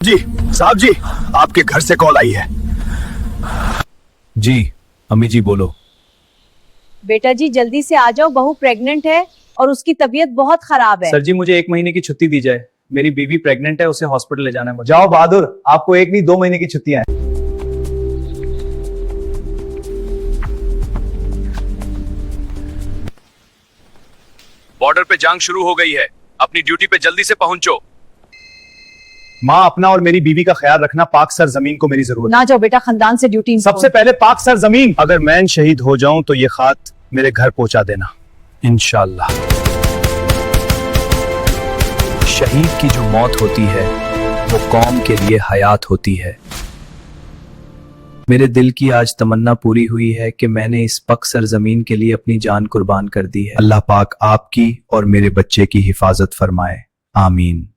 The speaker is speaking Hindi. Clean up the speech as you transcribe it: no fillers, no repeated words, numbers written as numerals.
जी साहब जी, आपके घर से कॉल आई है। जी अम्मी जी बोलो। बेटा जी जल्दी से आ जाओ, बहू प्रेग्नेंट है और उसकी तबीयत बहुत खराब है। सर जी मुझे 1 महीने की छुट्टी दी जाए, मेरी बीवी प्रेग्नेंट है, उसे हॉस्पिटल ले जाना है मुझे। जाओ बहादुर, आपको 1 नहीं 2 महीने की छुट्टियां हैं। बॉर्डर पे जंग शुरू हो गई है, अपनी ड्यूटी पे जल्दी से पहुंचो। माँ, अपना और मेरी बीवी का ख्याल रखना। पाक सर जमीन को मेरी जरूरत ना जाओ बेटा, खानदान से ड्यूटी। सबसे पहले पाक सर जमीन। अगर मैं शहीद हो जाऊं तो ये खात मेरे घर पहुंचा देना इंशाल्लाह। शहीद की जो मौत होती है वो कौम के लिए हयात होती है। मेरे दिल की आज तमन्ना पूरी हुई है कि मैंने इस पक सरजमीन के लिए अपनी जान कुर्बान कर दी है। अल्लाह पाक आपकी और मेरे बच्चे की हिफाजत फरमाए, आमीन।